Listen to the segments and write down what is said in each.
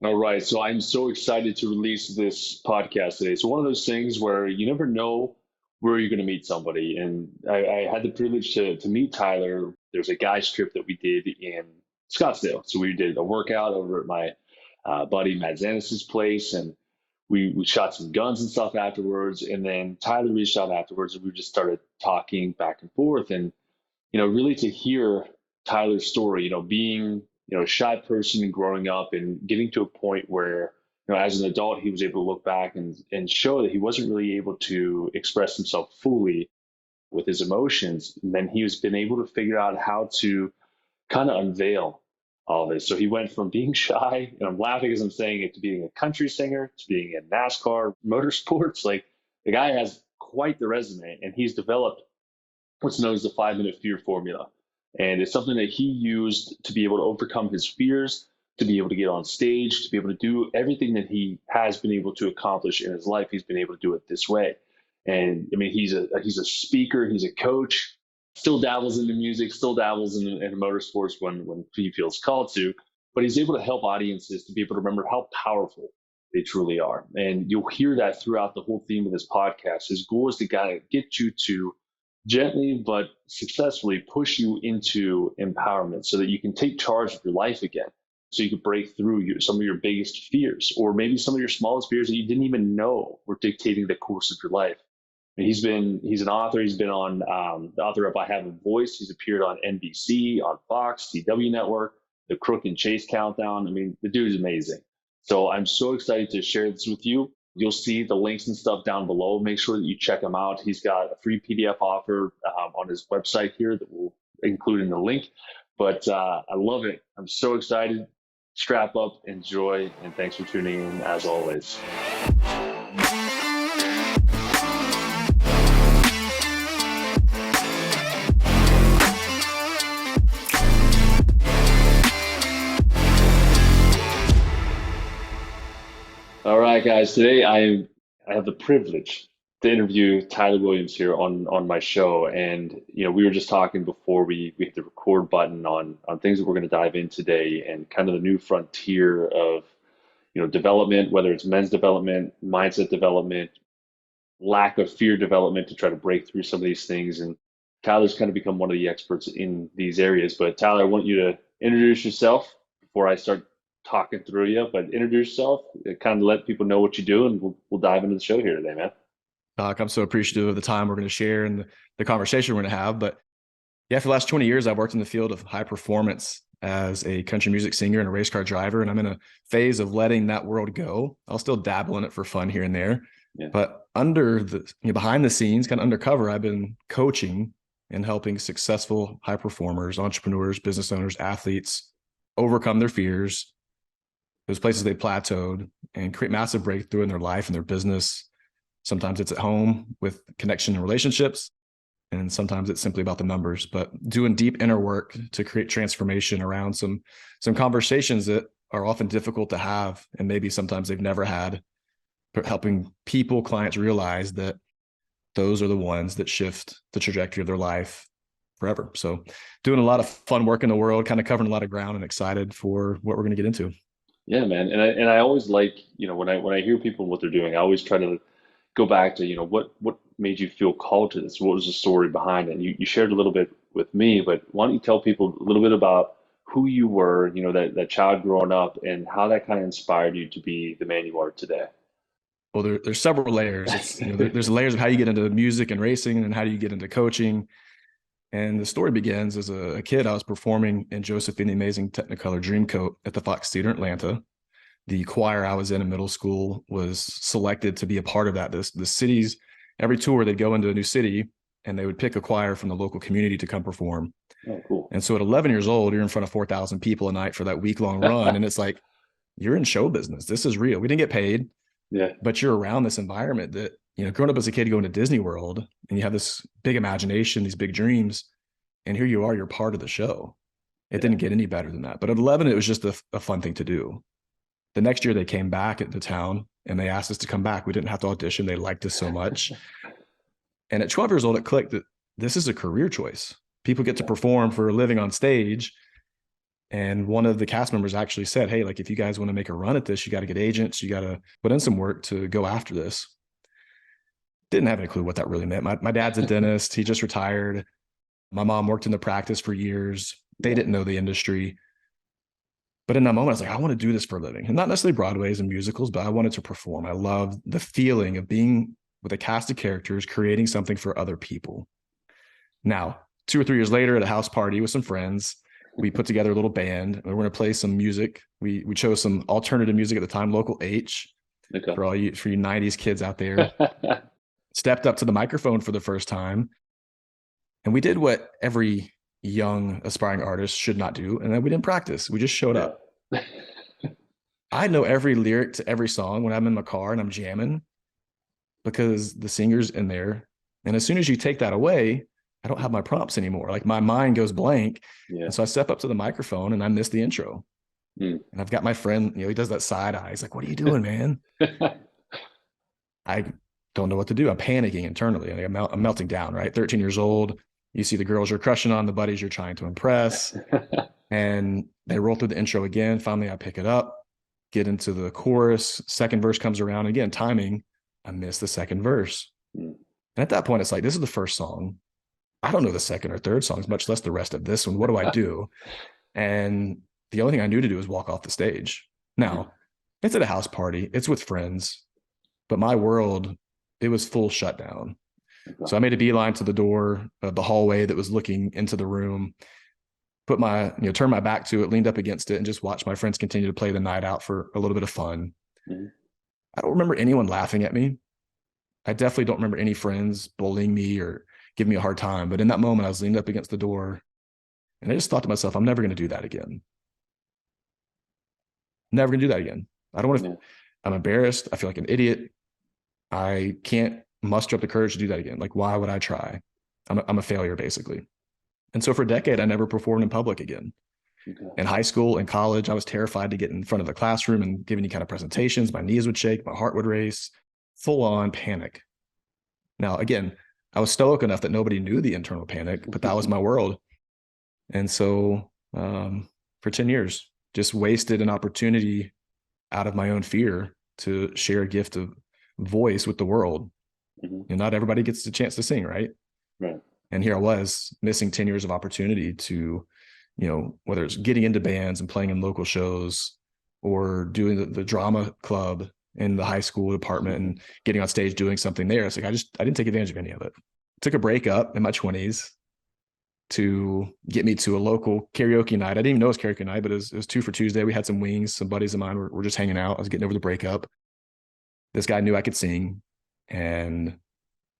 All right. So I'm so excited to release this podcast today. So one of those things where you never know where you're going to meet somebody. And I had the privilege to meet Tyler. There's a guys trip that we did in Scottsdale. So we did a workout over at my buddy Matt Zanis's place, and we shot some guns and stuff afterwards. And then Tyler reached out afterwards, and we just started talking back and forth. And really to hear Tyler's story, being, a shy person and growing up and getting to a point where, as an adult, he was able to look back and show that he wasn't really able to express himself fully with his emotions. And then he has been able to figure out how to kind of unveil all this. So he went from being shy, and I'm laughing as I'm saying it, to being a country singer, to being in NASCAR, motorsports. Like, the guy has quite the resume, and he's developed what's known as the 5 minute fear formula. And it's something that he used to be able to overcome his fears, to be able to get on stage, to be able to do everything that he has been able to accomplish in his life. He's been able to do it this way. And I mean, he's a speaker, he's a coach, still dabbles in the music, still dabbles in motorsports when he feels called to, but he's able to help audiences to be able to remember how powerful they truly are. And you'll hear that throughout the whole theme of this podcast. His goal is to get you to gently but successfully push you into empowerment so that you can take charge of your life again, so you can break through some of your biggest fears, or maybe some of your smallest fears that you didn't even know were dictating the course of your life. And he's an author. He's been on the author of I Have a Voice. He's appeared on NBC, on Fox, CW Network, the Crook and Chase Countdown. I mean, the dude is amazing. So I'm so excited to share this with you. You'll see the links and stuff down below. Make sure that you check him out. He's got a free PDF offer on his website here that we'll include in the link. But I love it. I'm so excited. Strap up, enjoy, and thanks for tuning in as always. All right, guys. Today I have the privilege to interview Tyler Williams here on my show, and we were just talking before we hit the record button on things that we're going to dive in today, and kind of the new frontier of development, whether it's men's development, mindset development, lack of fear development to try to break through some of these things. And Tyler's kind of become one of the experts in these areas. But Tyler, I want you to introduce yourself before I start talking through you, but introduce yourself, kind of let people know what you do, and we'll dive into the show here today, man. Doc, I'm so appreciative of the time we're going to share and the conversation we're going to have. But yeah, for the last 20 years, I've worked in the field of high performance as a country music singer and a race car driver, and I'm in a phase of letting that world go. I'll still dabble in it for fun here and there, but under the behind the scenes, kind of undercover, I've been coaching and helping successful high performers, entrepreneurs, business owners, athletes overcome their fears, those places they plateaued, and create massive breakthrough in their life and their business. Sometimes it's at home with connection and relationships, and sometimes it's simply about the numbers, but doing deep inner work to create transformation around some conversations that are often difficult to have, and maybe sometimes they've never had, but helping people, clients realize that those are the ones that shift the trajectory of their life forever. So doing a lot of fun work in the world, kind of covering a lot of ground, and excited for what we're going to get into. Yeah, man. And I always like, when I hear people and what they're doing, I always try to go back to, what made you feel called to this? What was the story behind it? And you shared a little bit with me, but why don't you tell people a little bit about who you were, that child growing up, and how that kind of inspired you to be the man you are today? Well, there's several layers. It's, there's layers of how you get into music and racing, and how do you get into coaching. And the story begins as a kid. I was performing in Josephine the Amazing Technicolor Dreamcoat at the Fox Theater in Atlanta. The choir I was in middle school was selected to be a part of that. The cities, every tour, they'd go into a new city and they would pick a choir from the local community to come perform. Oh, cool. And so at 11 years old, you're in front of 4,000 people a night for that week-long run. And it's like, you're in show business. This is real. We didn't get paid, but you're around this environment that, growing up as a kid going to Disney World, and you have this big imagination, these big dreams, and here you are, you're part of the show. It didn't get any better than that. But at 11, it was just a fun thing to do. The next year they came back into town and they asked us to come back. We didn't have to audition. They liked us so much. And at 12 years old, it clicked that this is a career choice. People get to perform for a living on stage. And one of the cast members actually said, hey, like, if you guys want to make a run at this, you got to get agents, you got to put in some work to go after this. Didn't have any clue what that really meant. My dad's a dentist. He just retired. My mom worked in the practice for years. They didn't know the industry. But in that moment, I was like, I want to do this for a living. And not necessarily Broadways and musicals, but I wanted to perform. I loved the feeling of being with a cast of characters, creating something for other people. Now, 2 or 3 years later at a house party with some friends, we put together a little band. And we're going to play some music. We chose some alternative music at the time, local H, for you 90s kids out there. Stepped up to the microphone for the first time. And we did what every young aspiring artist should not do. And then we didn't practice. We just showed up. I know every lyric to every song when I'm in my car and I'm jamming because the singer's in there. And as soon as you take that away, I don't have my prompts anymore. Like, my mind goes blank. And so I step up to the microphone and I miss the intro. And I've got my friend, he does that side eye. He's like, what are you doing, man? I don't know what to do. I'm panicking internally. I'm melting down, right? 13 years old. You see the girls you're crushing on, the buddies you're trying to impress. And they roll through the intro again. Finally, I pick it up, get into the chorus. Second verse comes around. Again, timing, I miss the second verse. And at that point, it's like, this is the first song. I don't know the second or third songs, much less the rest of this one. What do I do? And the only thing I knew to do was walk off the stage. Now, it's at a house party. It's with friends. But my world, it was full shutdown. So I made a beeline to the door of the hallway that was looking into the room, turned my back to it, leaned up against it, and just watched my friends continue to play the night out for a little bit of fun. I don't remember anyone laughing at me. I definitely don't remember any friends bullying me or giving me a hard time. But in that moment, I was leaned up against the door, and I just thought to myself, I'm never going to do that again. Never going to do that again. I don't want to. I'm embarrassed. I feel like an idiot. I can't muster up the courage to do that again. Like, why would I try? I'm a failure, basically. And so for a decade, I never performed in public again. In high school and college, I was terrified to get in front of the classroom and give any kind of presentations. My knees would shake, my heart would race, full on panic. Now, again, I was stoic enough that nobody knew the internal panic, but that was my world. And so for 10 years, just wasted an opportunity out of my own fear to share a gift of voice with the world. And not everybody gets the chance to sing, right? And here I was missing 10 years of opportunity to, whether it's getting into bands and playing in local shows or doing the drama club in the high school department and getting on stage doing something there. It's like, I didn't take advantage of any of it. Took a break up in my 20s to get me to a local karaoke night. I didn't even know it was karaoke night, but it was 2 for Tuesday. We had some wings. Some buddies of mine were just hanging out. I was getting over the breakup. This guy knew I could sing. And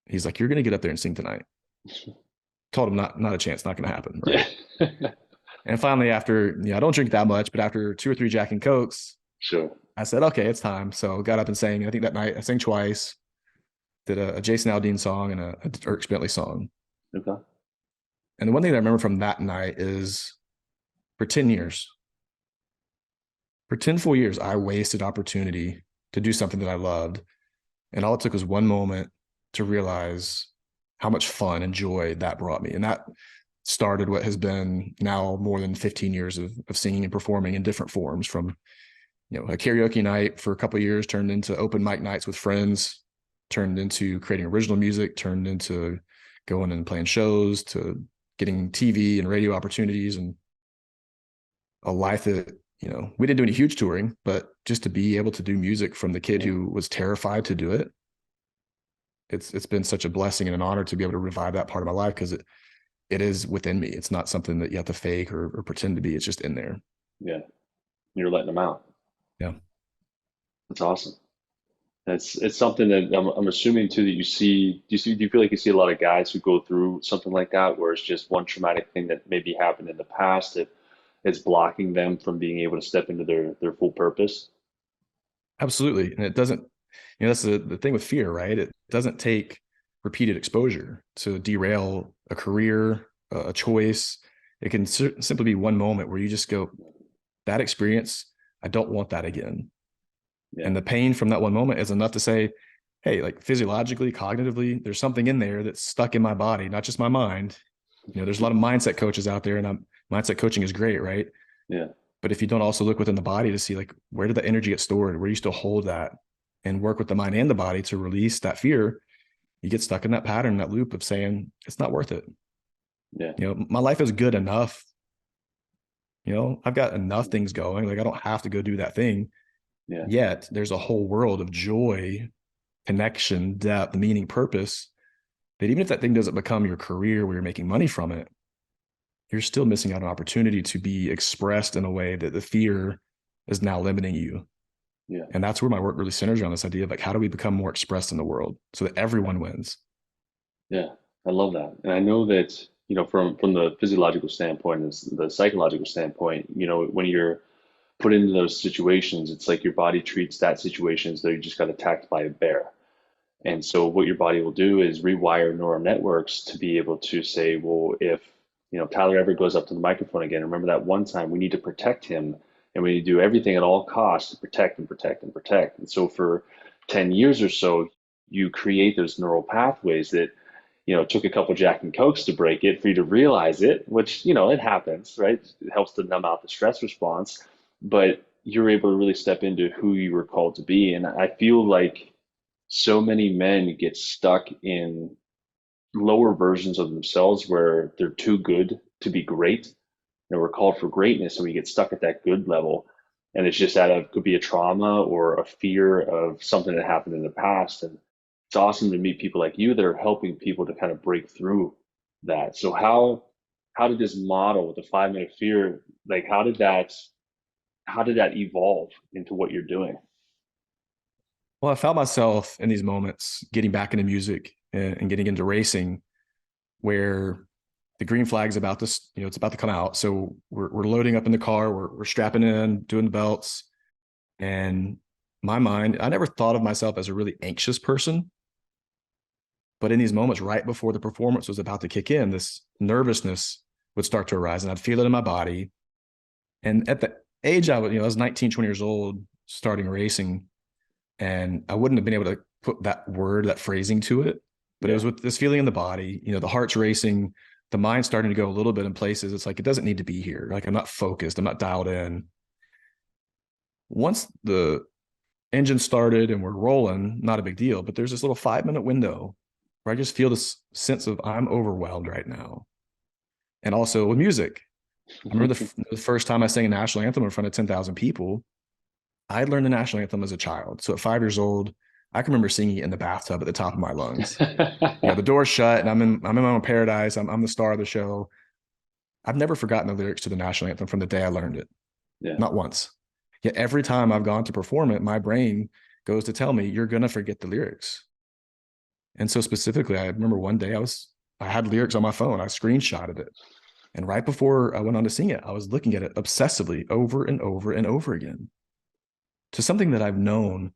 he's like, you're going to get up there and sing tonight. Told him not a chance, not going to happen. Right? And finally, after, I don't drink that much, but after 2 or 3 Jack and Cokes, I said, okay, it's time. So got up and sang. I think that night I sang twice, did a Jason Aldean song and a Dierks Bentley song. And the one thing that I remember from that night is for 10 full years, I wasted opportunity to do something that I loved. And all it took was one moment to realize how much fun and joy that brought me. And that started what has been now more than 15 years of singing and performing in different forms, from, a karaoke night for a couple of years, turned into open mic nights with friends, turned into creating original music, turned into going and playing shows, to getting TV and radio opportunities, and a life that, we didn't do any huge touring, but just to be able to do music from the kid who was terrified to do it. It's been such a blessing and an honor to be able to revive that part of my life, because it is within me. It's not something that you have to fake or pretend to be. It's just in there. You're letting them out. That's awesome. It's something that I'm assuming too, that you see. Do you feel like you see a lot of guys who go through something like that, where it's just one traumatic thing that maybe happened in the past that it's blocking them from being able to step into their full purpose? Absolutely. And it doesn't, that's the thing with fear, right? It doesn't take repeated exposure to derail a career, a choice. It can simply be one moment where you just go, that experience, I don't want that again. And the pain from that one moment is enough to say, hey, like physiologically, cognitively, there's something in there that's stuck in my body, not just my mind. There's a lot of mindset coaches out there, and mindset coaching is great, right? Yeah. But if you don't also look within the body to see like, where did the energy get stored? Where do you still hold that, and work with the mind and the body to release that fear, you get stuck in that pattern, that loop of saying, it's not worth it. Yeah. My life is good enough. I've got enough things going. Like, I don't have to go do that thing. Yeah. Yet there's a whole world of joy, connection, depth, meaning, purpose, that even if that thing doesn't become your career where you're making money from it, you're still missing out on opportunity to be expressed in a way that the fear is now limiting you. Yeah. And that's where my work really centers around this idea of like, how do we become more expressed in the world so that everyone wins? Yeah. I love that. And I know that, from the physiological standpoint and the psychological standpoint, when you're put into those situations, it's like your body treats that situation as though you just got attacked by a bear. And so what your body will do is rewire neural networks to be able to say, well, if, Tyler ever goes up to the microphone again, remember that one time, we need to protect him, and we need to do everything at all costs to protect and protect and protect. And so for 10 years or so, you create those neural pathways that, it took a couple Jack and Cokes to break it for you to realize it, which, it happens, right? It helps to numb out the stress response, but you're able to really step into who you were called to be. And I feel like so many men get stuck in lower versions of themselves where they're too good to be great. We're called for greatness, and we get stuck at that good level. And it's just could be a trauma or a fear of something that happened in the past. And it's awesome to meet people like you that are helping people to kind of break through that. So how did this model with the 5 minute fear, like how did that evolve into what you're doing? Well, I found myself in these moments getting back into music and getting into racing, where the green flag's about to, it's about to come out. So we're loading up in the car, we're strapping in, doing the belts. And my mind, I never thought of myself as a really anxious person, but in these moments right before the performance was about to kick in, this nervousness would start to arise, and I'd feel it in my body. And at the age I was 19, 20 years old, starting racing, and I wouldn't have been able to put that phrasing to it, but it was with this feeling in the body, the heart's racing, the mind's starting to go a little bit in places. It's like, it doesn't need to be here. Like, I'm not focused, I'm not dialed in. Once the engine started and we're rolling, not a big deal, but there's this little 5 minute window where I just feel this sense of, I'm overwhelmed right now. And also with music, I remember the first time I sang a national anthem in front of 10,000 people. I learned the national anthem as a child. So at 5 years old, I can remember singing it in the bathtub at the top of my lungs. The door's shut and I'm in my own paradise. I'm the star of the show. I've never forgotten the lyrics to the national anthem from the day I learned it. Yeah. Not once. Yet every time I've gone to perform it, my brain goes to tell me, you're going to forget the lyrics. And so specifically, I remember one day I had lyrics on my phone. I screenshotted it. And right before I went on to sing it, I was looking at it obsessively over and over and over again, to something that I've known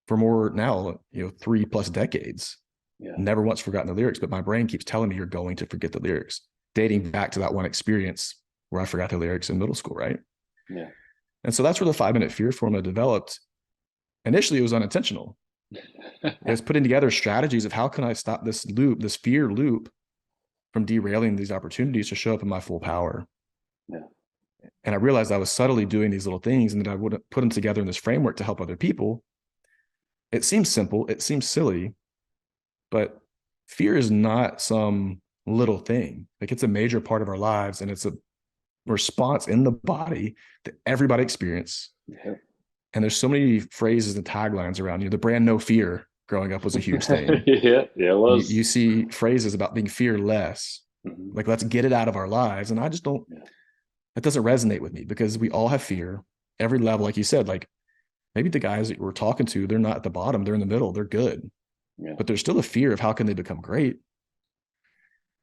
for more now, 3+ decades. Yeah. Never once forgotten the lyrics, but my brain keeps telling me you're going to forget the lyrics, dating back to that one experience where I forgot the lyrics in middle school, right? Yeah. And so that's where the 5 minute fear formula developed. Initially, it was unintentional. It was putting together strategies of how can I stop this loop, this fear loop, from derailing these opportunities to show up in my full power. Yeah. And I realized I was subtly doing these little things, and that I would put them together in this framework to help other people. It seems simple, it seems silly, but fear is not some little thing. Like, it's a major part of our lives, and it's a response in the body that everybody experiences. Yeah. And there's so many phrases and taglines around, the brand no fear growing up was a huge thing. Yeah, it was. You see phrases about being fearless, like, let's get it out of our lives. And I just don't, that doesn't resonate with me, because we all have fear, every level. Like you said, like, maybe the guys that we're talking to, they're not at the bottom, they're in the middle, they're good, but there's still a fear of how can they become great.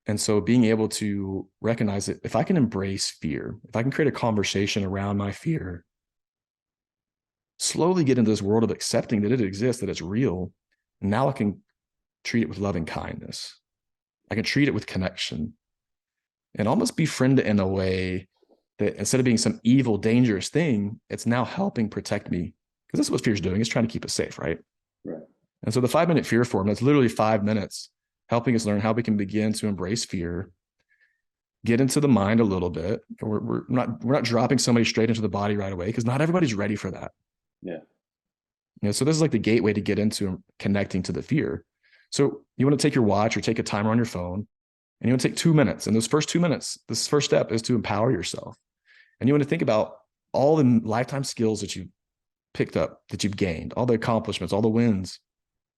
And so being able to recognize that if I can embrace fear, if I can create a conversation around my fear, slowly get into this world of accepting that it exists, that it's real, now I can treat it with loving kindness. I can treat it with connection and almost befriend it in a way that, instead of being some evil, dangerous thing, it's now helping protect me. Because that's what fear is doing. It's trying to keep us safe, right? Right. And so the 5 minute fear form, that's literally 5 minutes helping us learn how we can begin to embrace fear get into the mind a little bit. We're not dropping somebody straight into the body right away, because not everybody's ready for that. Yeah. So this is like the gateway to get into connecting to the fear. So you want to take your watch or take a timer on your phone, and you want to take 2 minutes. And those first 2 minutes, this first step is to empower yourself. And you want to think about all the lifetime skills that you've picked up, that you've gained, all the accomplishments, all the wins,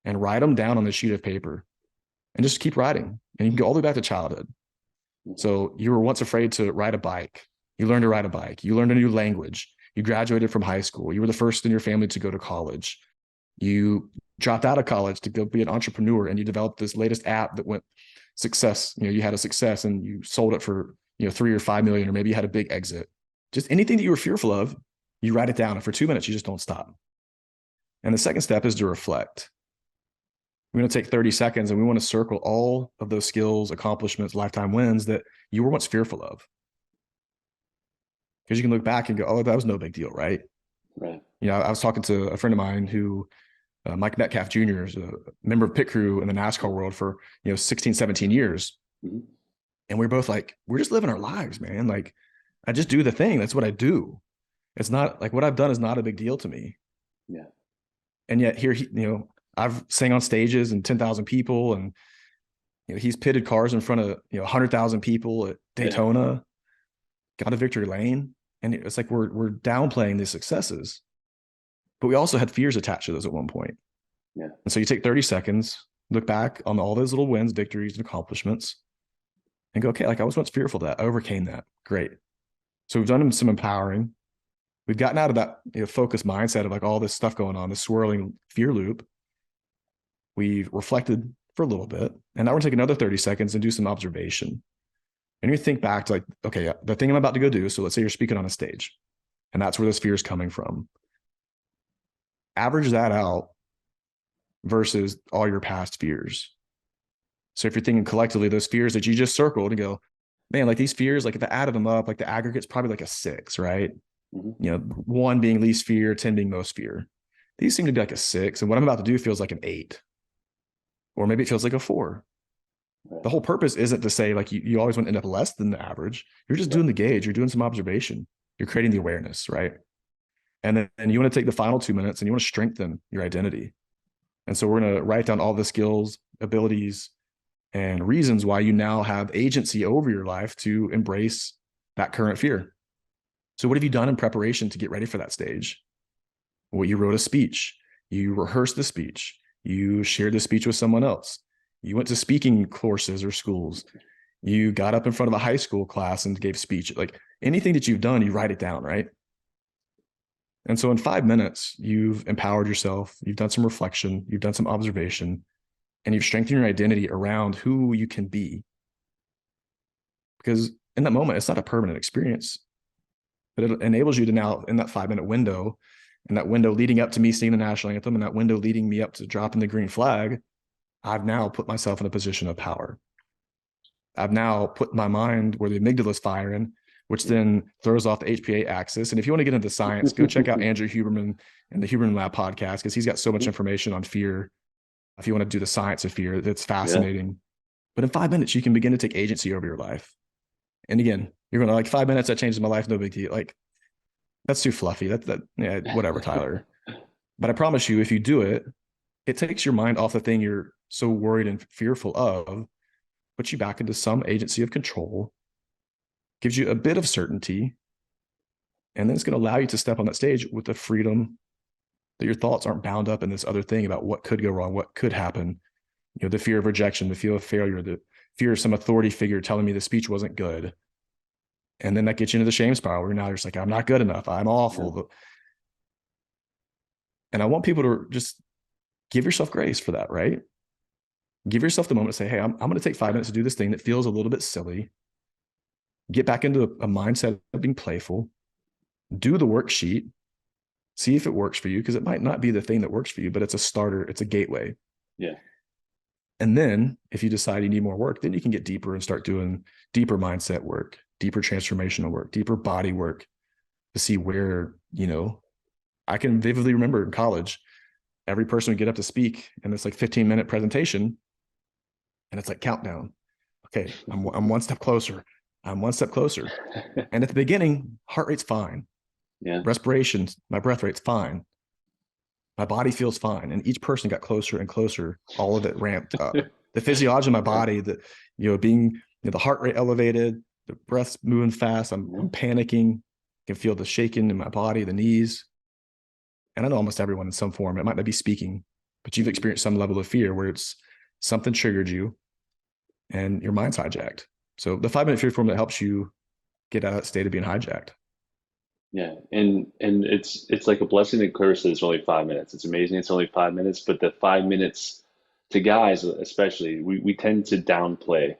and write them down on a sheet of paper and just keep writing. And you can go all the way back to childhood. So you were once afraid to ride a bike. You learned to ride a bike. You learned a new language. You graduated from high school. You were the first in your family to go to college. You dropped out of college to go be an entrepreneur, and you developed this latest app that went success. You had a success and you sold it for, 3 or 5 million, or maybe you had a big exit. Just anything that you were fearful of, you write it down. And for 2 minutes, you just don't stop. And the second step is to reflect. We're going to take 30 seconds and we want to circle all of those skills, accomplishments, lifetime wins that you were once fearful of. Because you can look back and go, oh, that was no big deal, right? Right. I was talking to a friend of mine who, Mike Metcalf Jr., is a member of pit crew in the NASCAR world for, 16, 17 years. Mm-hmm. And we're both like, we're just living our lives, man. Like, I just do the thing. That's what I do. It's not like what I've done is not a big deal to me. Yeah. And yet here, I've sang on stages and 10,000 people, and he's pitted cars in front of 100,000 people at Daytona, got a victory lane, and it's like we're downplaying these successes, but we also had fears attached to those at one point. Yeah. And so you take 30 seconds, look back on all those little wins, victories, and accomplishments, and go, okay, like I was once fearful of that, I overcame that, great. So we've done some empowering. We've gotten out of that focused mindset of like all this stuff going on, this swirling fear loop. We've reflected for a little bit, and now we're going to take another 30 seconds and do some observation. And you think back to like, okay, the thing I'm about to go do. So let's say you're speaking on a stage, and that's where this fear is coming from. Average that out versus all your past fears. So if you're thinking collectively, those fears that you just circled, and go, man, like these fears, like if I added them up, like the aggregate's probably like a 6, right? Mm-hmm. 1 being least fear, 10 being most fear. These seem to be like a 6. And what I'm about to do feels like an 8. Or maybe it feels like a 4. Right. The whole purpose isn't to say like you always want to end up less than the average. You're just doing the gauge. You're doing some observation. You're creating the awareness, right? And then you want to take the final 2 minutes and you want to strengthen your identity. And so we're going to write down all the skills, abilities, and reasons why you now have agency over your life to embrace that current fear. So what have you done in preparation to get ready for that stage? Well, you wrote a speech. You rehearsed the speech. You shared the speech with someone else. You went to speaking courses or schools. You got up in front of a high school class and gave speech. Like anything that you've done, you write it down, right? And so in 5 minutes, you've empowered yourself. You've done some reflection. You've done some observation, and you've strengthened your identity around who you can be. Because in that moment, it's not a permanent experience, but it enables you to now, in that 5-minute window, and that window leading up to me singing the national anthem, and that window leading me up to dropping the green flag, I've now put myself in a position of power. I've now put my mind where the amygdala is firing, which then throws off the HPA axis. And if you want to get into science, go check out Andrew Huberman and the Huberman Lab podcast, because he's got so much information on fear. If you want to do the science of fear, that's fascinating. Yeah. But in 5 minutes, you can begin to take agency over your life. And again, you're going to like 5 minutes, that changes my life, no big deal. Like, that's too fluffy. Yeah, whatever, Tyler. But I promise you, if you do it, it takes your mind off the thing you're so worried and fearful of, puts you back into some agency of control, gives you a bit of certainty, and then it's going to allow you to step on that stage with the freedom that your thoughts aren't bound up in this other thing about what could go wrong, what could happen. The fear of rejection, the fear of failure, the fear of some authority figure telling me the speech wasn't good. And then that gets you into the shame spiral where now you're just like, I'm not good enough. I'm awful. Yeah. And I want people to just give yourself grace for that, right? Give yourself the moment to say, hey, I'm going to take 5 minutes to do this thing that feels a little bit silly. Get back into a mindset of being playful. Do the worksheet. See if it works for you, because it might not be the thing that works for you, but it's a starter. It's a gateway. Yeah. And then if you decide you need more work, then you can get deeper and start doing deeper mindset work, deeper transformational work, deeper body work to see where, I can vividly remember in college, every person would get up to speak and it's like 15-minute presentation and it's like countdown. Okay, I'm one step closer. I'm one step closer. And at the beginning, heart rate's fine. Yeah. Respiration, my breath rate's fine. My body feels fine. And each person got closer and closer. All of it ramped up. The physiology of my body, being the heart rate elevated, the breath's moving fast. I'm panicking. I can feel the shaking in my body, the knees. And I know almost everyone in some form, it might not be speaking, but you've experienced some level of fear where it's something triggered you and your mind's hijacked. So the 5-minute fear formula helps you get out of that state of being hijacked. Yeah, and it's like a blessing and curse that it's only 5 minutes. It's amazing it's only 5 minutes, but the 5 minutes to guys especially, we tend to downplay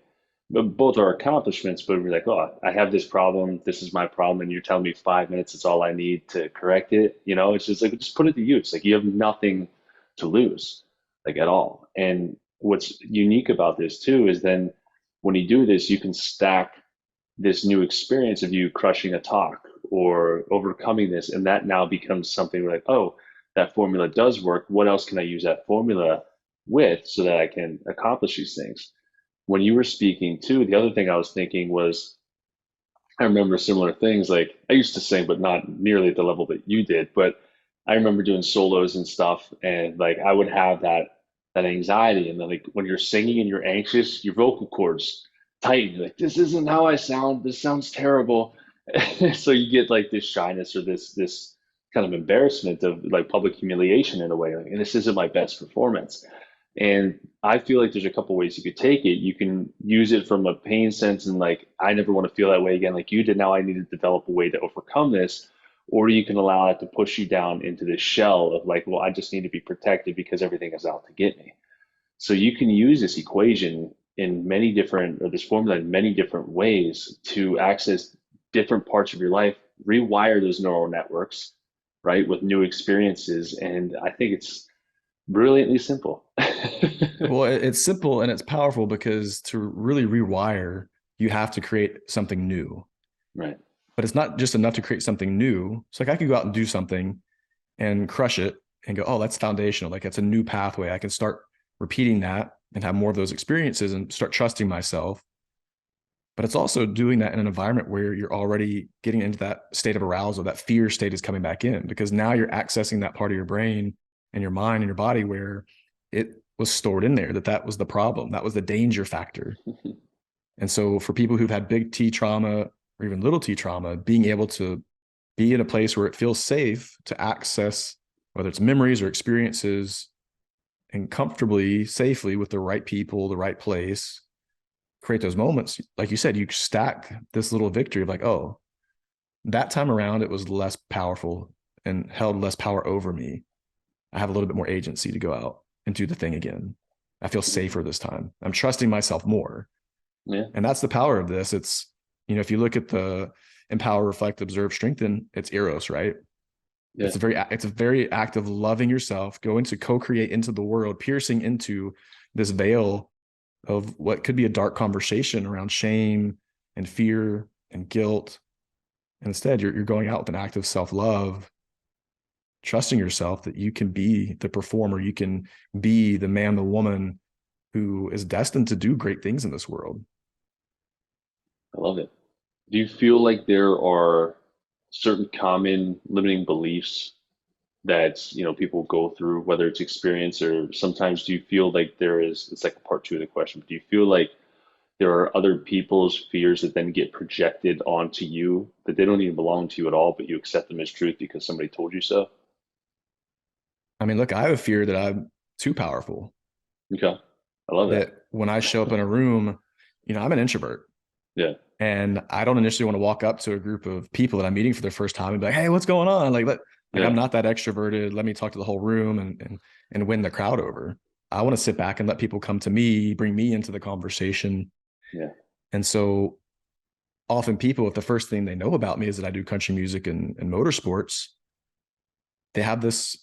both our accomplishments, but we're like, oh, I have this problem, this is my problem, and you're telling me 5 minutes is all I need to correct it. It's just like just put it to use. Like you have nothing to lose, like at all. And what's unique about this too is then when you do this, you can stack this new experience of you crushing a talk or overcoming this, and that now becomes something like, oh, that formula does work. What else can I use that formula with so that I can accomplish these things? When you were speaking too, the other thing I was thinking was, I remember similar things. Like I used to sing, but not nearly at the level that you did. But I remember doing solos and stuff, and like I would have that anxiety, and then like when you're singing and you're anxious, your vocal cords tighten. You're like, this isn't how I sound. This sounds terrible. So you get like this shyness or this kind of embarrassment of like public humiliation in a way. Like, and this isn't my best performance. And I feel like there's a couple ways you could take it. You can use it from a pain sense and like, I never want to feel that way again, like you did. Now I need to develop a way to overcome this. Or you can allow it to push you down into this shell of like, well, I just need to be protected because everything is out to get me. So you can use this equation in many different, or this formula in many different ways to access different parts of your life, rewire those neural networks, right, with new experiences. And I think it's brilliantly simple. Well, it's simple and it's powerful because to really rewire, you have to create something new. Right. But it's not just enough to create something new. It's like I could go out and do something and crush it and go, oh, that's foundational. Like it's a new pathway. I can start repeating that and have more of those experiences and start trusting myself. But it's also doing that in an environment where you're already getting into that state of arousal, that fear state is coming back in, because now you're accessing that part of your brain and your mind and your body where it was stored in there, that was the problem. That was the danger factor. And so for people who've had big T trauma or even little T trauma, being able to be in a place where it feels safe to access, whether it's memories or experiences, and comfortably, safely with the right people, the right place, create those moments. Like you said, you stack this little victory of like, oh, that time around, it was less powerful and held less power over me. I have a little bit more agency to go out and do the thing again. I feel safer this time. I'm trusting myself more. Yeah. And that's the power of this. It's, if you look at the empower, reflect, observe, strengthen, it's Eros, right? Yeah. It's a very act of loving yourself, going to co-create into the world, piercing into this veil of what could be a dark conversation around shame and fear and guilt. And instead, you're going out with an act of self-love, trusting yourself that you can be the performer, you can be the man, the woman who is destined to do great things in this world. I love it. Do you feel like there are certain common limiting beliefs that people go through, whether it's experience or sometimes do you feel like it's like part two of the question, but do you feel like there are other people's fears that then get projected onto you that they don't even belong to you at all, but you accept them as truth because somebody told you so? I mean, look, I have a fear that I'm too powerful. Okay. I love that. When I show up in a room, I'm an introvert. Yeah. And I don't initially want to walk up to a group of people that I'm meeting for the first time and be like, hey, what's going on? Yeah. I'm not that extroverted. Let me talk to the whole room and win the crowd over. I want to sit back and let people come to me, bring me into the conversation. Yeah. And so often people, if the first thing they know about me is that I do country music and motorsports, they have this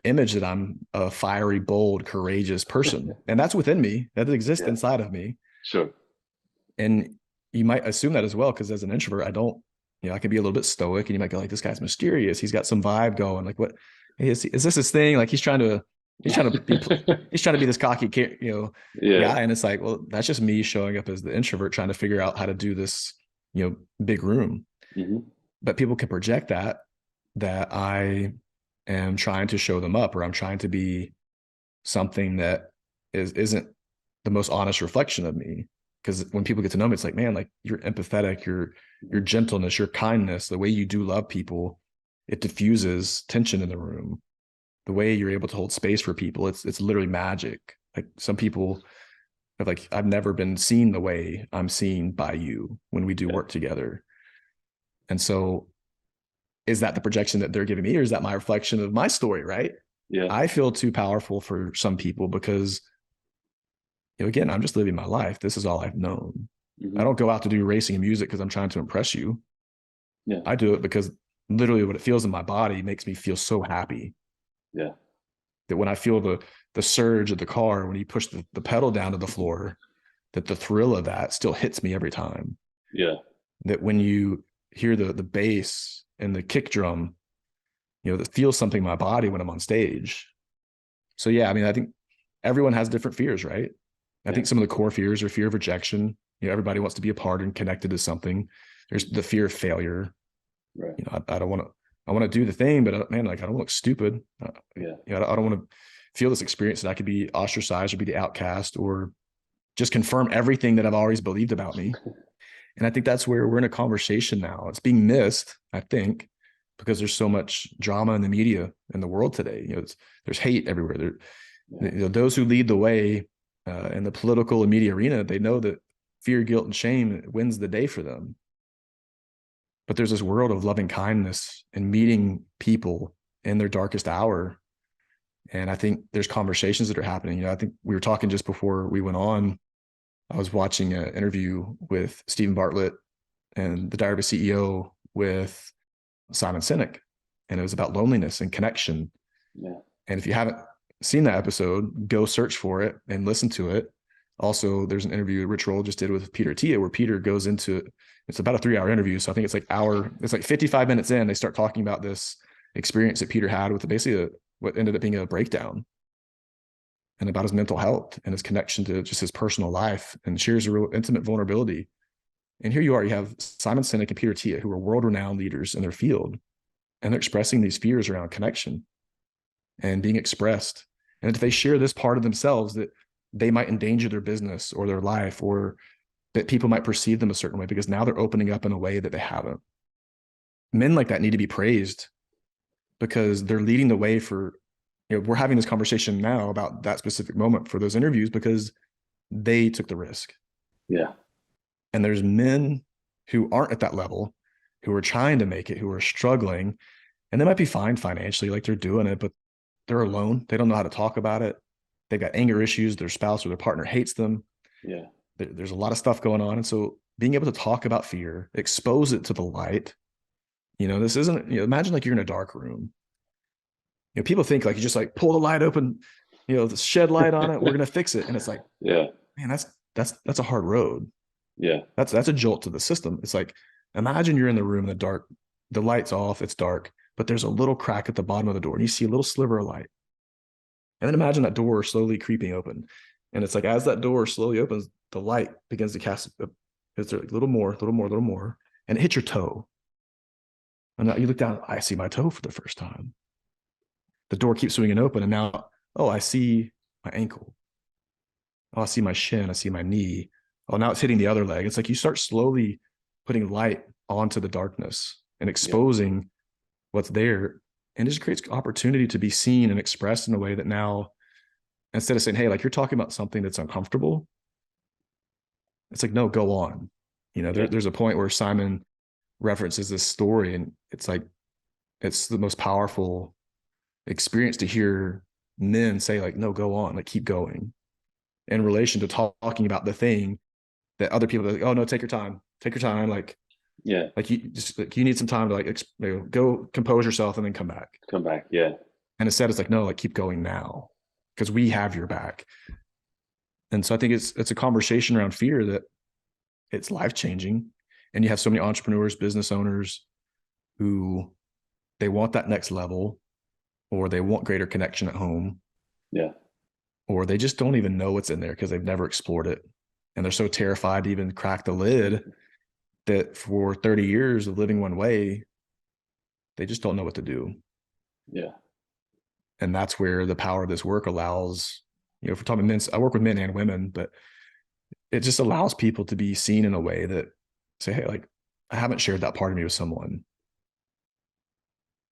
image that I'm a fiery, bold, courageous person. And that's within me. That exists inside of me. Sure. And you might assume that as well, because as an introvert, I don't, I can be a little bit stoic and you might go like, this guy's mysterious. He's got some vibe going. Like, what is this his thing? Like he's trying to be this cocky, guy. And it's like, well, that's just me showing up as the introvert, trying to figure out how to do this, big room. Mm-hmm. But people can project that I am trying to show them up, or I'm trying to be something that isn't the most honest reflection of me. Because when people get to know me, it's like, man, like you're empathetic, your gentleness, your kindness, the way you do love people, it diffuses tension in the room. The way you're able to hold space for people, it's literally magic. Like some people are like, I've never been seen the way I'm seen by you when we do work together. And so is that the projection that they're giving me, or is that my reflection of my story, right? Yeah. I feel too powerful for some people because, again, I'm just living my life. This is all I've known. Mm-hmm. I don't go out to do racing and music because I'm trying to impress you. Yeah. I do it because literally what it feels in my body makes me feel so happy. Yeah. That when I feel the surge of the car, when you push the pedal down to the floor, that the thrill of that still hits me every time. Yeah. That when you hear the bass and the kick drum, that feels something in my body when I'm on stage. So yeah, I mean, I think everyone has different fears, right? I think some of the core fears are fear of rejection. Everybody wants to be a part and connected to something. There's the fear of failure. Right. I don't want to. I want to do the thing, but man, like I don't look stupid. I don't want to feel this experience that I could be ostracized or be the outcast or just confirm everything that I've always believed about me. And I think that's where we're in a conversation now. It's being missed, I think, because there's so much drama in the media in the world today. There's hate everywhere. Those who lead the way in the political and media arena, they know that fear, guilt, and shame wins the day for them. But there's this world of loving kindness and meeting people in their darkest hour. And I think there's conversations that are happening. I think we were talking just before we went on. I was watching an interview with Stephen Bartlett and the Diary of a CEO with Simon Sinek. And it was about loneliness and connection. Yeah. And if you haven't seen that episode, go search for it and listen to it. Also, there's an interview Rich Roll just did with Peter Attia where Peter goes into, it's about a 3-hour interview. So I think it's like 55 minutes in, they start talking about this experience that Peter had with basically what ended up being a breakdown, and about his mental health and his connection to just his personal life, and shares a real intimate vulnerability. And here you are, you have Simon Sinek and Peter Attia, who are world-renowned leaders in their field, and they're expressing these fears around connection and being expressed. And if they share this part of themselves, that they might endanger their business or their life, or that people might perceive them a certain way because now they're opening up in a way that they haven't. Men like that need to be praised because they're leading the way for, we're having this conversation now about that specific moment for those interviews because they took the risk. Yeah. And there's men who aren't at that level, who are trying to make it, who are struggling, and they might be fine financially, like they're doing it, but they're alone. They don't know how to talk about it. They've got anger issues. Their spouse or their partner hates them. Yeah. There's a lot of stuff going on. And so being able to talk about fear, expose it to the light, this isn't, imagine like you're in a dark room. People think like you just like pull the light open, shed light on it, we're going to fix it. And it's like, yeah, man, that's a hard road. Yeah. That's a jolt to the system. It's like, imagine you're in the room in the dark, the light's off, it's dark, but there's a little crack at the bottom of the door and you see a little sliver of light. And then imagine that door slowly creeping open. And it's like, as that door slowly opens, the light begins to cast it's a little more, and it hits your toe. And now you look down, I see my toe for the first time. The door keeps swinging open. And now, I see my ankle. Oh, I see my shin. I see my knee. Oh, now it's hitting the other leg. It's like you start slowly putting light onto the darkness and exposing what's there. And it just creates opportunity to be seen and expressed in a way that now, instead of saying, hey, like you're talking about something that's uncomfortable, it's like, no, go on. There's a point where Simon references this story, and it's like, it's the most powerful experience to hear men say like, no, go on, like keep going, in relation to talking about the thing that other people are like, oh no, take your time. Like, like you just, like you need some time to like, go compose yourself and then come back. Yeah. And instead it's like, no, like keep going now because we have your back. And so I think it's a conversation around fear that it's life-changing. And you have so many entrepreneurs, business owners who they want that next level, or they want greater connection at home. Yeah. Or they just don't even know what's in there because they've never explored it. And they're so terrified to even crack the lid that for 30 years of living one way, they just don't know what to do. Yeah. And that's where the power of this work allows, if we're talking men, I work with men and women, but it just allows people to be seen in a way that say, hey, like, I haven't shared that part of me with someone.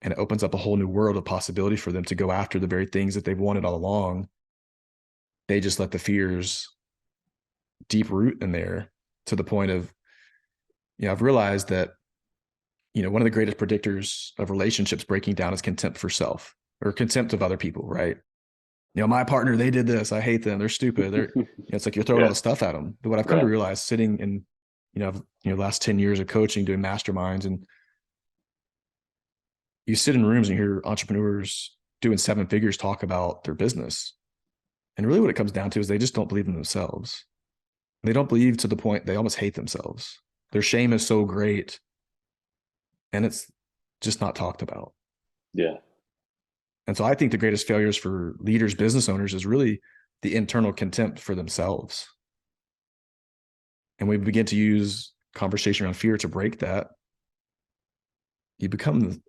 And it opens up a whole new world of possibility for them to go after the very things that they've wanted all along. They just let the fears deep root in there to the point of, I've realized that, one of the greatest predictors of relationships breaking down is contempt for self or contempt of other people, right? My partner, they did this. I hate them. They're stupid. It's like you're throwing all the stuff at them. But what I've come to realize sitting in, last 10 years of coaching, doing masterminds, and you sit in rooms and you hear entrepreneurs doing 7 figures talk about their business. And really what it comes down to is they just don't believe in themselves. They don't believe to the point they almost hate themselves. Their shame is so great and it's just not talked about. Yeah. And so I think the greatest failures for leaders, business owners is really the internal contempt for themselves. And we begin to use conversation around fear to break that. You become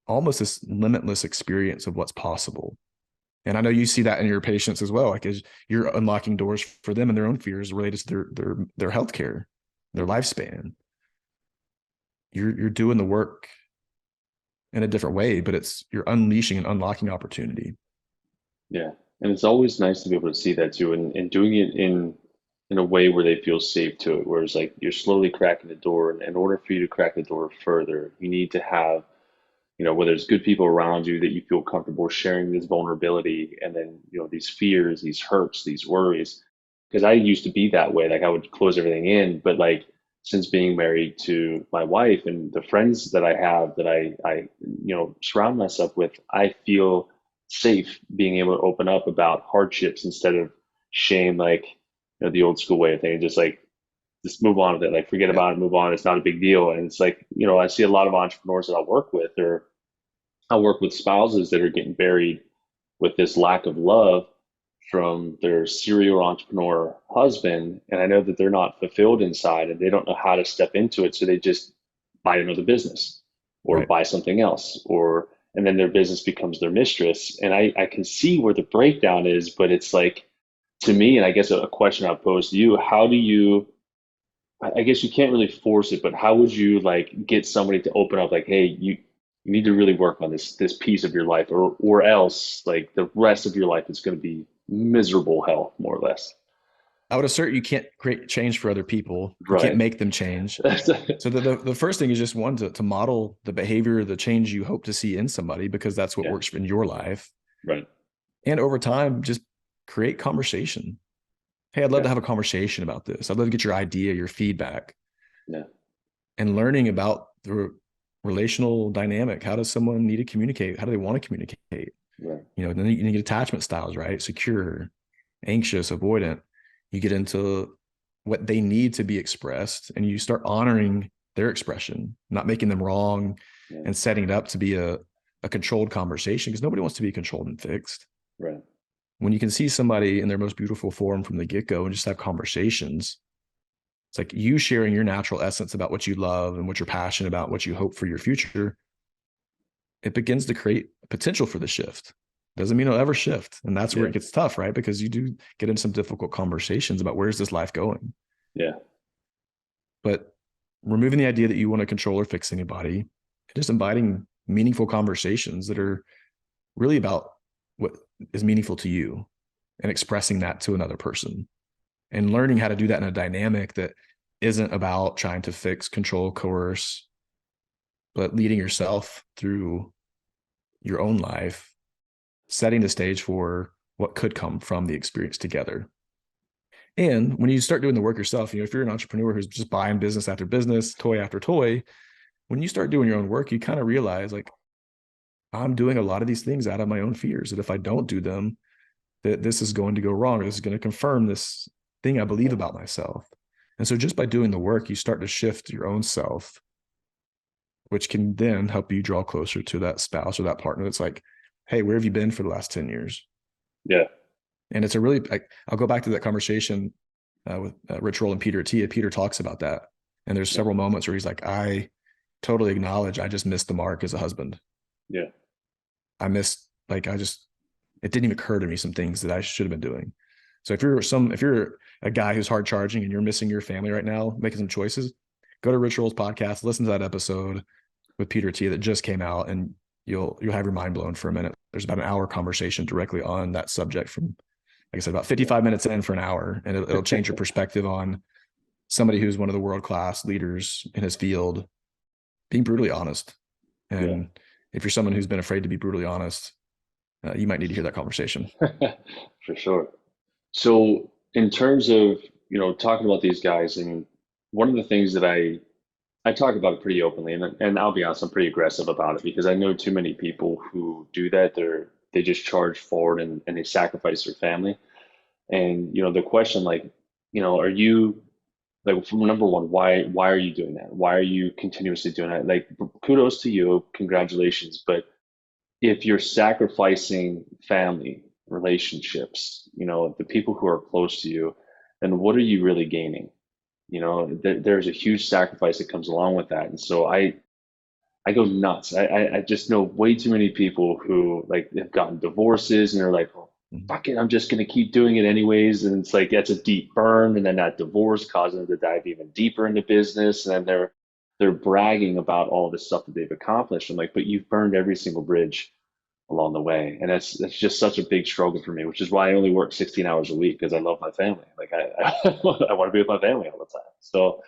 almost this limitless experience of what's possible. And I know you see that in your patients as well, like as you're unlocking doors for them and their own fears related to their healthcare, their lifespan. You're doing the work in a different way, but you're unleashing and unlocking opportunity. Yeah. And it's always nice to be able to see that too, and doing it in a way where they feel safe to it, where it's like you're slowly cracking the door. And in order for you to crack the door further, you need to have, whether it's good people around you that you feel comfortable sharing this vulnerability, and then, these fears, these hurts, these worries. Because I used to be that way. Like I would close everything in, but like since being married to my wife and the friends that I have that I surround myself with, I feel safe being able to open up about hardships instead of shame, like, the old school way of thinking, just move on with it, like forget about it, move on. It's not a big deal. And it's like, I see a lot of entrepreneurs that I work with, or I work with spouses that are getting buried with this lack of love from their serial entrepreneur husband. And I know that they're not fulfilled inside and they don't know how to step into it. So they just buy another business or buy something else, and then their business becomes their mistress. And I can see where the breakdown is, but it's like, to me, and I guess a question I'll pose to you, how do you, I guess you can't really force it, but how would you like get somebody to open up like, hey, you need to really work on this piece of your life, or else like the rest of your life is going to be miserable hell, more or less. I would assert you can't create change for other people. You Right. can't make them change. So the first thing is just one, to model the behavior, the change you hope to see in somebody, because that's what works in your life. Right. And over time, just create conversation. Hey, I'd love to have a conversation about this. I'd love to get your idea, your feedback. Yeah. And learning about the relational dynamic. How does someone need to communicate? How do they want to communicate? Right. Then you get attachment styles, right? Secure, anxious, avoidant. You get into what they need to be expressed, and you start honoring their expression, not making them wrong, and setting it up to be a controlled conversation, because nobody wants to be controlled and fixed. Right. When you can see somebody in their most beautiful form from the get-go and just have conversations, it's like you sharing your natural essence about what you love and what you're passionate about, what you hope for your future. It begins to create potential for the shift. Doesn't mean it'll ever shift. And that's where it gets tough, right? Because you do get in some difficult conversations about where's this life going. Yeah. But removing the idea that you want to control or fix anybody, and just inviting meaningful conversations that are really about what is meaningful to you, and expressing that to another person, and learning how to do that in a dynamic that isn't about trying to fix, control, coerce, but leading yourself through your own life, setting the stage for what could come from the experience together. And when you start doing the work yourself, if you're an entrepreneur who's just buying business after business, toy after toy, when you start doing your own work, you kind of realize like, I'm doing a lot of these things out of my own fears, that if I don't do them, that this is going to go wrong, or this is going to confirm this thing I believe about myself. And so just by doing the work, you start to shift your own self, which can then help you draw closer to that spouse or that partner that's like, hey, where have you been for the last 10 years? Yeah. And it's a really, I'll go back to that conversation with Rich Roll and Peter T. Peter talks about that. And there's several moments where he's like, I totally acknowledge I just missed the mark as a husband. Yeah. I missed, like, it didn't even occur to me some things that I should have been doing. So if you're a guy who's hard charging and you're missing your family right now, making some choices, go to Rich Roll's podcast, listen to that episode with Peter T that just came out, and you'll have your mind blown for a minute. There's about an hour conversation directly on that subject from, like I said, about 55 minutes in for an hour, and it'll change your perspective on somebody who's one of the world-class leaders in his field being brutally honest. And if you're someone who's been afraid to be brutally honest, you might need to hear that conversation. For sure. So in terms of, talking about these guys, and one of the things that I talk about it pretty openly, and I'll be honest, I'm pretty aggressive about it because I know too many people who do that. They just charge forward and they sacrifice their family. And, the question, like, are you, like, from number one, why are you doing that? Why are you continuously doing that? Like, kudos to you, congratulations. But if you're sacrificing family, relationships, the people who are close to you, then what are you really gaining? There's a huge sacrifice that comes along with that. And so I go nuts. I just know way too many people who, like, have gotten divorces and they're like, oh, fuck it, I'm just going to keep doing it anyways. And it's like, that's a deep burn. And then that divorce causes them to dive even deeper into business. And then they're bragging about all the stuff that they've accomplished. I'm like, but you've burned every single bridge along the way. And that's just such a big struggle for me, which is why I only work 16 hours a week, because I love my family. Like, I want to be with my family all the time. So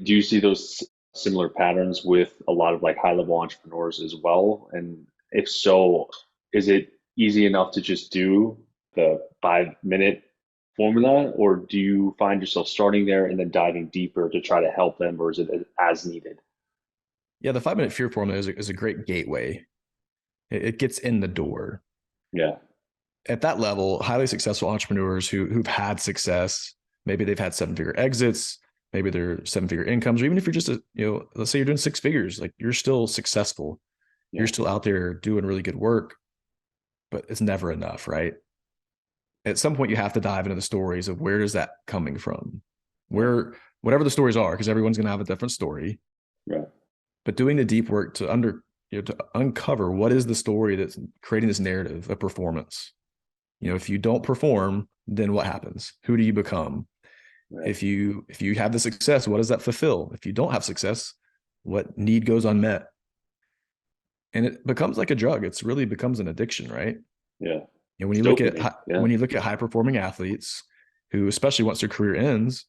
do you see those similar patterns with a lot of, like, high level entrepreneurs as well? And if so, is it easy enough to just do the 5-minute formula, or do you find yourself starting there and then diving deeper to try to help them, or is it as needed? Yeah, the 5-minute fear formula is a great gateway. It gets in the door. Yeah. At that level, highly successful entrepreneurs who've had success, maybe they've had 7-figure exits, maybe they're 7-figure incomes, or even if you're just let's say you're doing 6 figures, like, you're still successful. You're still out there doing really good work, but it's never enough, right? At some point you have to dive into the stories of where is that coming from, whatever the stories are, because everyone's going to have a different story. Right. But doing the deep work to uncover what is the story that's creating this narrative of performance. If you don't perform, then what happens? Who do you become? Right. If you have the success, what does that fulfill? If you don't have success, what need goes unmet? And it becomes like a drug. It's really becomes an addiction, right? Yeah. And when you look at high performing athletes who, especially once their career ends,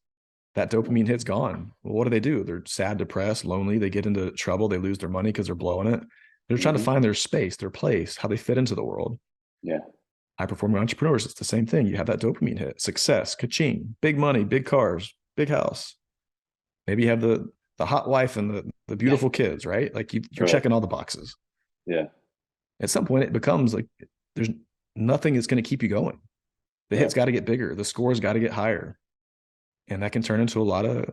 that dopamine hit's gone. Well, what do? They're sad, depressed, lonely. They get into trouble. They lose their money because they're blowing it. They're trying to find their space, their place, how they fit into the world. Yeah. High performing entrepreneurs, it's the same thing. You have that dopamine hit, success, ka-ching, big money, big cars, big house. Maybe you have the hot wife and the beautiful kids, right? Like, you're checking all the boxes. Yeah. At some point it becomes like, there's nothing that's going to keep you going. The hit's got to get bigger. The score's got to get higher. And that can turn into a lot of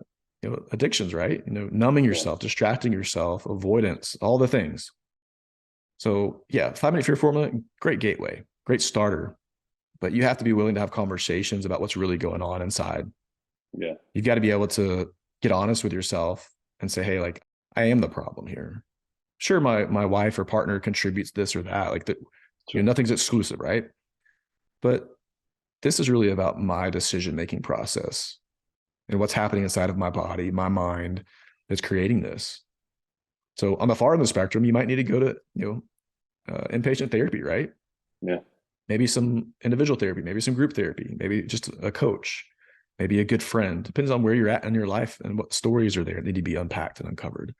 addictions, right? Numbing yourself, distracting yourself, avoidance, all the things. So yeah, 5-minute fear formula, great gateway, great starter, but you have to be willing to have conversations about what's really going on inside. Yeah. You've got to be able to get honest with yourself and say, hey, like, I am the problem here. Sure, my wife or partner contributes this or that. Like, nothing's exclusive, right? But this is really about my decision-making process and what's happening inside of my body, my mind, that's creating this. So on the far end of the spectrum, you might need to go to, inpatient therapy, right? Yeah. Maybe some individual therapy, maybe some group therapy, maybe just a coach, maybe a good friend. Depends on where you're at in your life and what stories are there that need to be unpacked and uncovered.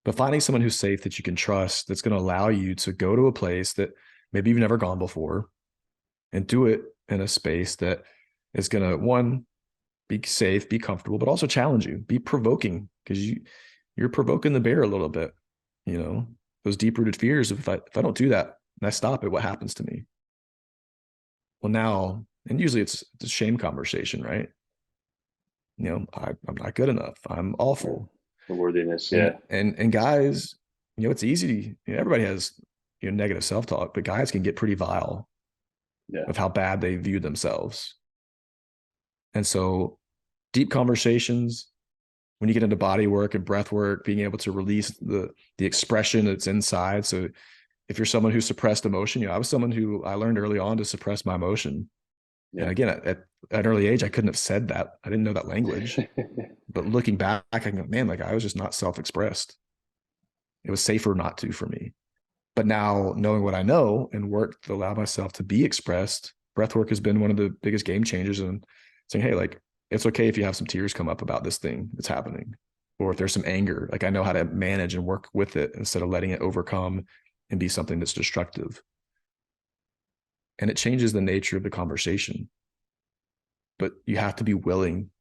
But finding someone who's safe, that you can trust, that's going to allow you to go to a place that maybe you've never gone before and do it in a space that is going to, one, be safe, be comfortable, but also challenge you, be provoking, because you're provoking the bear a little bit, those deep-rooted fears of, if I don't do that and I stop it, what happens to me? Well, now, and usually it's a shame conversation, right? I'm not good enough. I'm awful. The worthiness, yeah. And guys, it's easy. Everybody has negative self-talk, but guys can get pretty vile of how bad they view themselves. And so deep conversations when you get into body work and breath work, being able to release the expression that's inside. So if you're someone who suppressed emotion, I was someone who I learned early on to suppress my emotion. Yeah. And again, at an early age, I couldn't have said that. I didn't know that language. But looking back, I go, man, like I was just not self-expressed. It was safer not to for me. But now knowing what I know and work to allow myself to be expressed, breathwork has been one of the biggest game changers in saying, hey, like, it's okay if you have some tears come up about this thing that's happening, or if there's some anger, like I know how to manage and work with it instead of letting it overcome and be something that's destructive. And it changes the nature of the conversation. But you have to be willing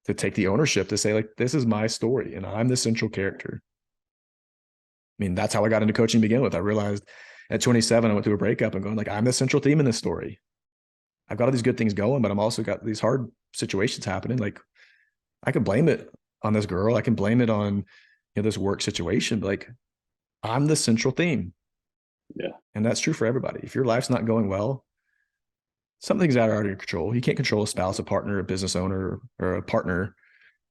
to take the ownership to say, like, this is my story and I'm the central character. I mean, that's how I got into coaching to begin with. I realized at 27, I went through a breakup and going like, I'm the central theme in this story. I've got all these good things going, but I'm also got these hard situations happening. Like I can blame it on this girl. I can blame it on, this work situation, but like I'm the central theme. Yeah. And that's true for everybody. If your life's not going well, something's out of your control. You can't control a spouse, a partner, a business owner, or a partner,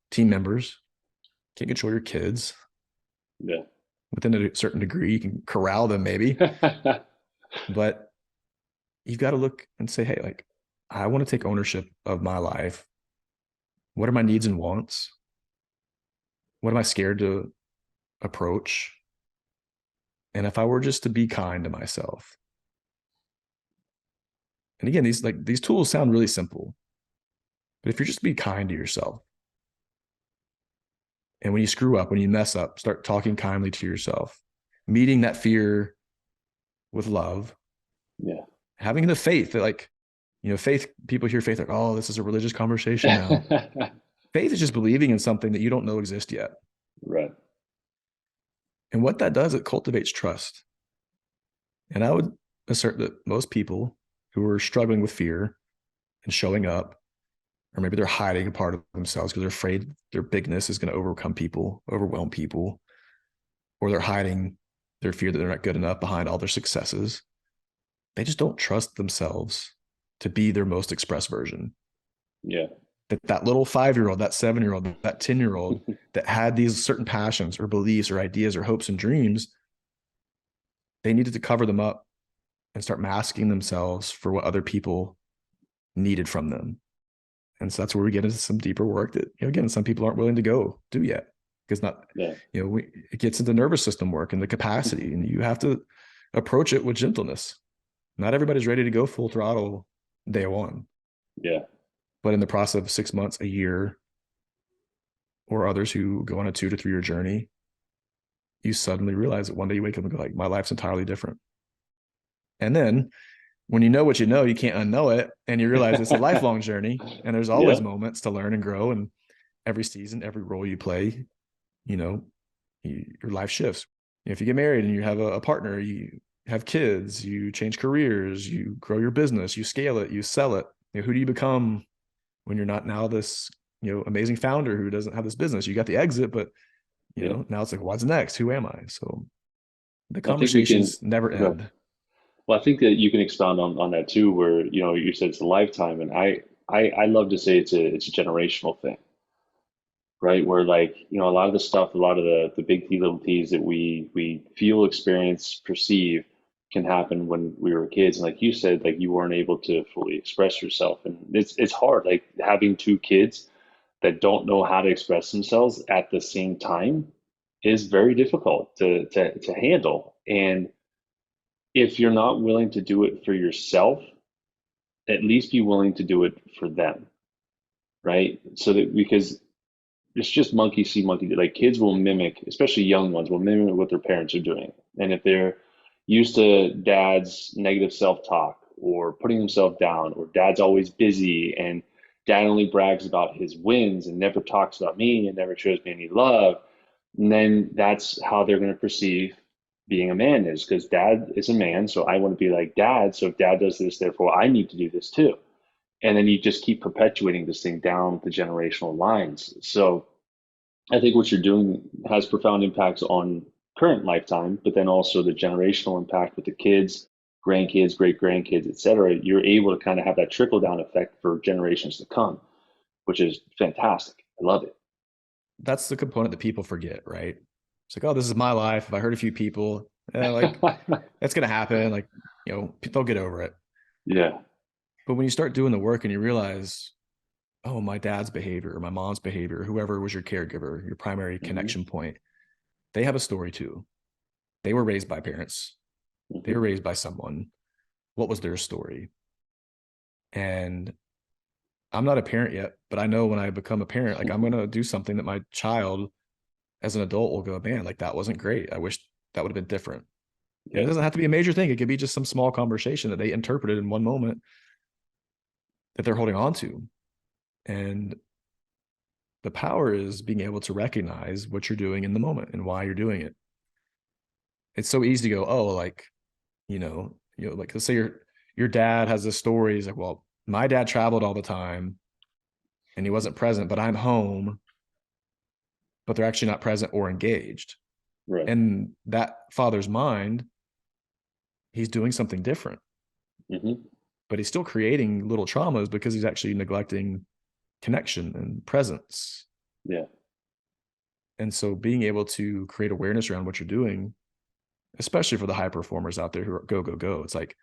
team members. You can't control your kids. Yeah. Within a certain degree, you can corral them maybe. But you've got to look and say, hey, like, I want to take ownership of my life. What are my needs and wants? What am I scared to approach? And if I were just to be kind to myself. And again, these tools sound really simple, but if you're just to be kind to yourself, and when you screw up, when you mess up, start talking kindly to yourself, meeting that fear with love. Yeah. Having the faith that, like, faith, people hear faith like, oh, this is a religious conversation now. Faith is just believing in something that you don't know exists yet. Right. And what that does, it cultivates trust. And I would assert that most people who are struggling with fear and showing up, or maybe they're hiding a part of themselves because they're afraid their bigness is going to overwhelm people, or they're hiding their fear that they're not good enough behind all their successes. They just don't trust themselves to be their most expressed version. Yeah. That little 5-year-old, that 7-year-old, that 10-year-old that had these certain passions or beliefs or ideas or hopes and dreams, they needed to cover them up and start masking themselves for what other people needed from them. And so that's where we get into some deeper work that, again, some people aren't willing to go do yet, because it gets into nervous system work and the capacity, and you have to approach it with gentleness. Not everybody's ready to go full throttle day one. Yeah. But in the process of 6 months, a year, or others who go on a 2 to 3 year journey, you suddenly realize that one day you wake up and go like, my life's entirely different. And then when you know what you know, you can't unknow it. And you realize it's a lifelong journey, and there's always moments to learn and grow. And every season, every role you play, your life shifts. If you get married and you have a partner, you have kids, you change careers, you grow your business, you scale it, you sell it. Who do you become when you're not now this, amazing founder who doesn't have this business? You got the exit, but now it's like, what's next? Who am I? So the conversations never end. Well, I think that you can expound on that too, where, you said it's a lifetime, and I love to say it's a generational thing, right? Where, like, a lot of the stuff, a lot of the big T, little T's that we feel, experience, perceive can happen when we were kids. And like you said, like, you weren't able to fully express yourself. And it's hard, like having 2 kids that don't know how to express themselves at the same time is very difficult to handle. And if you're not willing to do it for yourself, at least be willing to do it for them, right? So that, because it's just monkey see, monkey do. Like, kids will mimic, especially young ones, will mimic what their parents are doing. And if they're used to dad's negative self-talk, or putting himself down, or dad's always busy, and dad only brags about his wins and never talks about me and never shows me any love, and then that's how they're going to perceive being a man is, because dad is a man, so I want to be like dad. So if dad does this, therefore I need to do this too. And then you just keep perpetuating this thing down the generational lines. So I think what you're doing has profound impacts on current lifetime, but then also the generational impact with the kids, grandkids, great grandkids, et cetera. You're able to kind of have that trickle down effect for generations to come, which is fantastic. I love it. that's the component that people forget, right? It's like, oh, this is my life. If I hurt a few people, like that's going to happen. Like, they'll get over it. Yeah. But when you start doing the work and you realize, oh, my dad's behavior or my mom's behavior, whoever was your caregiver, your primary Hmm. connection point, they have a story too. They were raised by parents. They were Hmm. raised by someone. What was their story? And I'm not a parent yet, but I know when I become a parent, like I'm going to do something that my child as an adult will go, man, like that wasn't great. I wish that would have been different. And it Yeah. doesn't have to be a major thing. It could be just some small conversation that they interpreted in one moment that they're holding on to. And the power is being able to recognize what you're doing in the moment and why you're doing it. It's so easy to go, oh, like, like let's say your dad has this story. He's like, well, my dad traveled all the time and he wasn't present, but I'm home, but they're actually not present or engaged. Right. And that father's mind, he's doing something different, Hmm. but he's still creating little traumas because he's actually neglecting connection and presence. Yeah. And so being able to create awareness around what you're doing, especially for the high performers out there who are go, go, go, it's like,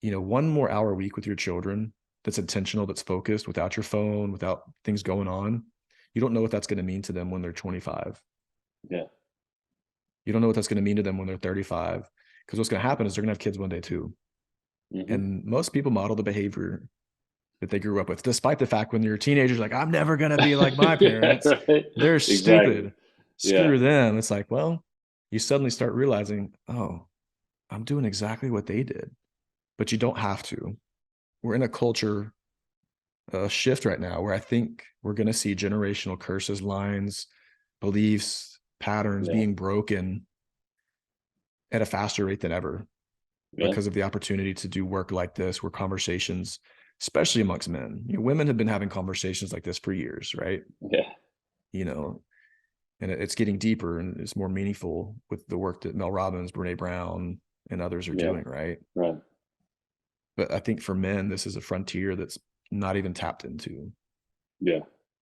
one more hour a week with your children that's intentional, that's focused, without your phone, without things going on. You don't know what that's going to mean to them when they're 25. Yeah. You don't know what that's going to mean to them when they're 35. Because what's going to happen is they're going to have kids one day too. Hmm. And most people model the behavior that they grew up with, despite the fact when you're teenagers, like, I'm never going to be like my parents. Right. They're Exactly. stupid. Yeah. Screw them. It's like, well, you suddenly start realizing, oh, I'm doing exactly what they did, but you don't have to. We're in a culture shift right now where I think we're going to see generational curses, lines, beliefs, patterns Yeah. being broken at a faster rate than ever Yeah. because of the opportunity to do work like this, where conversations, especially amongst men, women have been having conversations like this for years, right? Yeah. You know, and it's getting deeper and it's more meaningful with the work that Mel Robbins, Brene Brown, and others are Yeah. doing, right? Right. But I think for men, this is a frontier that's not even tapped into. Yeah.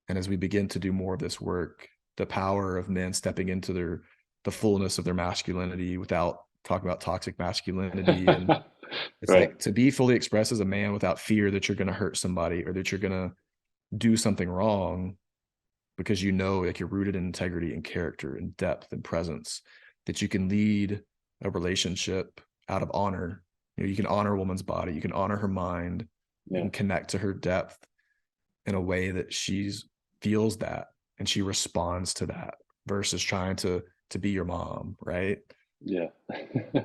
And as we begin to do more of this work, the power of men stepping into the fullness of their masculinity without talking about toxic masculinity. And it's Right. like to be fully expressed as a man without fear that you're going to hurt somebody or that you're going to do something wrong, because like you're rooted in integrity and character and depth and presence, that you can lead a relationship out of honor. You can honor a woman's body, you can honor her mind, you Yeah. can connect to her depth in a way that feels that and she responds to that, versus trying to be your mom, right? Yeah.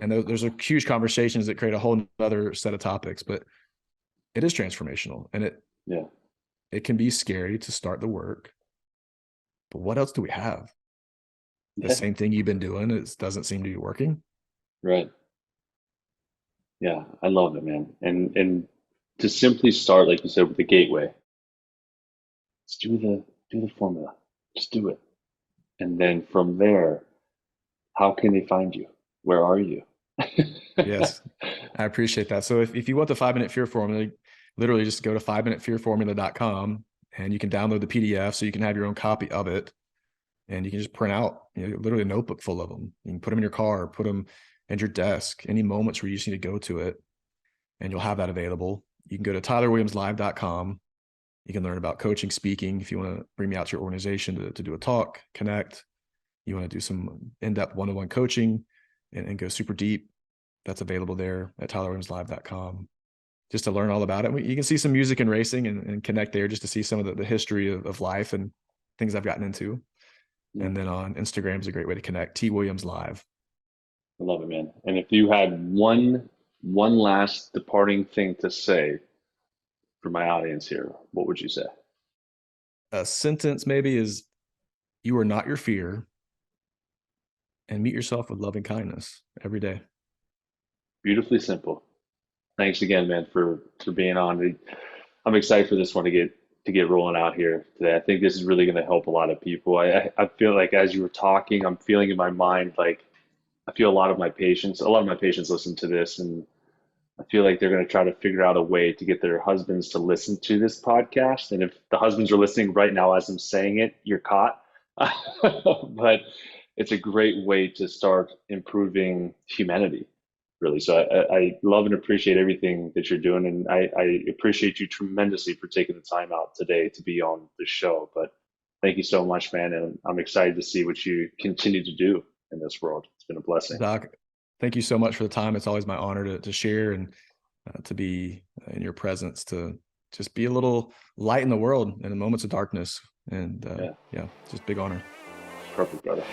And those are huge conversations that create a whole other set of topics, but it is transformational, and Yeah. it can be scary to start the work. But what else do we have? The Yeah. same thing you've been doing, it doesn't seem to be working. Right. Yeah. I love it, man. And to simply start, like you said, with the gateway, let's do the formula. Just do it. And then from there, how can they find you? Where are you? Yes, I appreciate that. So if you want the 5 Minute Fear Formula, literally just go to 5minutefearformula.com and you can download the PDF so you can have your own copy of it. And you can just print out, literally a notebook full of them. You can put them in your car, put them at your desk, any moments where you just need to go to it, and you'll have that available. You can go to tylerwilliamslive.com. You can learn about coaching, speaking. If you want to bring me out to your organization to do a talk, connect, you want to do some in-depth one-on-one coaching and go super deep, that's available there at tylerwilliamslive.com. Just to learn all about it. You can see some music and racing and connect there just to see some of the history of life and things I've gotten into. Yeah. And then on Instagram is a great way to connect. T Williams Live. I love it, man. And if you had one last departing thing to say for my audience here, what would you say? A sentence maybe is, you are not your fear, and meet yourself with loving kindness every day. Beautifully simple. Thanks again, man, for being on. I'm excited for this one to get rolling out here today. I think this is really going to help a lot of people. I feel like as you were talking, I'm feeling in my mind like I feel a lot of my patients listen to this, and I feel like they're going to try to figure out a way to get their husbands to listen to this podcast. And if the husbands are listening right now as I'm saying it, you're caught. but it's a great way to start improving humanity, really. So I love and appreciate everything that you're doing, and I appreciate you tremendously for taking the time out today to be on the show. But thank you so much, man, and I'm excited to see what you continue to do in this world. It's been a blessing. Doc, thank you so much for the time. It's always my honor to share and to be in your presence, to just be a little light in the world in the moments of darkness. And Yeah, yeah, just big honor. perfect, brother.